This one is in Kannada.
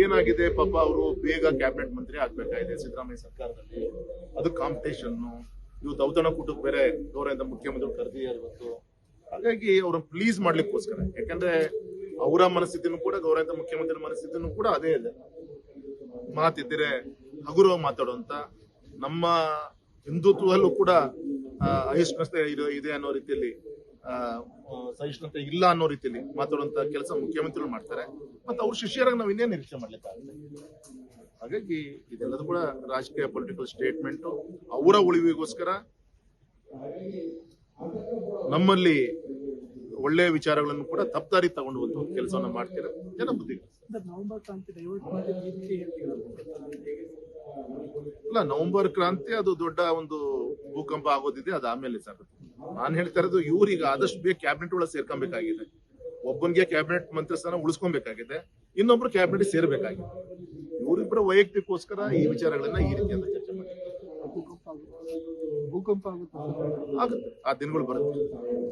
ಏನಾಗಿದೆ ಪಾಪ ಅವರು ಬೇಗ ಕ್ಯಾಬಿನೆಟ್ ಮಂತ್ರಿ ಆಗ್ಬೇಕಾಗಿದೆ ಸಿದ್ದರಾಮಯ್ಯ ಸರ್ಕಾರದಲ್ಲಿ. ಅದು ಕಾಂಪಿಟೇಷನ್. ಇವತ್ತು ಔತಣಕೂಟಕ್ಕೆ ಬೇರೆ ಗೌರವದಿಂದ ಮುಖ್ಯಮಂತ್ರಿ ಕರೆದಿದ್ದಾರೆ ಇವತ್ತು. ಹಾಗಾಗಿ ಅವ್ರನ್ನ ಪ್ಲೀಸ್ ಮಾಡ್ಲಿಕ್ಕೋಸ್ಕರ, ಯಾಕಂದ್ರೆ ಅವರ ಮನಸ್ಥಿತಿನೂ ಕೂಡ ಗೌರವದಿಂದ ಮುಖ್ಯಮಂತ್ರಿ ಮನಸ್ಥಿತಿನೂ ಕೂಡ ಅದೇ ಇದೆ. ಮಾತಿದ್ದರೆ ಹಗುರವಾಗಿ ಮಾತಾಡುವಂತ, ನಮ್ಮ ಹಿಂದುತ್ವದಲ್ಲೂ ಕೂಡ ಅಹಿಷ್ಣುತೆ ಇದೆ ಅನ್ನೋ ರೀತಿಯಲ್ಲಿ, ಸಹಿಷ್ಣುತೆ ಇಲ್ಲ ಅನ್ನೋ ರೀತಿಯಲ್ಲಿ ಮಾತಾಡುವಂತ ಕೆಲಸ ಮುಖ್ಯಮಂತ್ರಿಗಳು ಮಾಡ್ತಾರೆ. ಮತ್ತೆ ಅವ್ರ ಶಿಷ್ಯರಾಗಿ ನಾವು ಇನ್ನೇನು ನಿರೀಕ್ಷೆ ಮಾಡ್ಲಿಕ್ಕಾಗುತ್ತೆ. ಹಾಗಾಗಿ ಇದೆಲ್ಲದೂ ಕೂಡ ರಾಜಕೀಯ ಪೊಲಿಟಿಕಲ್ ಸ್ಟೇಟ್ಮೆಂಟ್. ಅವರ ಉಳಿವಿಗೋಸ್ಕರ ನಮ್ಮಲ್ಲಿ ಒಳ್ಳೆಯ ವಿಚಾರಗಳನ್ನು ಕೂಡ ತಪ್ಪದಾರಿ ತಗೊಂಡು ಒಂದು ಕೆಲಸವನ್ನ ಮಾಡ್ತೀರಾ ಜನ ಬುದ್ಧಿ. ಅಲ್ಲ, ನವೆಂಬರ್ ಕ್ರಾಂತಿ ಅದು ದೊಡ್ಡ ಒಂದು ಭೂಕಂಪ ಆಗೋದಿದೆ, ಅದು ಆಮೇಲೆ ಸರ್. ನಾನು ಹೇಳ್ತಾ ಇರೋದು ಇವ್ರೀಗ ಆದಷ್ಟು ಬೇಗ ಕ್ಯಾಬಿನೆಟ್ ಒಳಗೆ ಸೇರ್ಕೊಬೇಕಾಗಿದೆ. ಒಬ್ಬನಿಗೆ ಕ್ಯಾಬಿನೆಟ್ ಮಂತ್ರಿ ಸ್ಥಾನ ಉಳಿಸ್ಕೊಬೇಕಾಗಿದೆ, ಇನ್ನೊಬ್ರು ಕ್ಯಾಬಿನೆಟ್ ಸೇರ್ಬೇಕಾಗಿದೆ. ಇವರಿಬ್ಬರ ವೈಯಕ್ತಿಕೋಸ್ಕರ ಈ ವಿಚಾರಗಳನ್ನ ಈ ರೀತಿಯಿಂದ ಚರ್ಚೆ ಮಾಡಿ ಭೂಕಂಪ ಆಗುತ್ತೆ, ಆ ದಿನಗಳು ಬರುತ್ತೆ.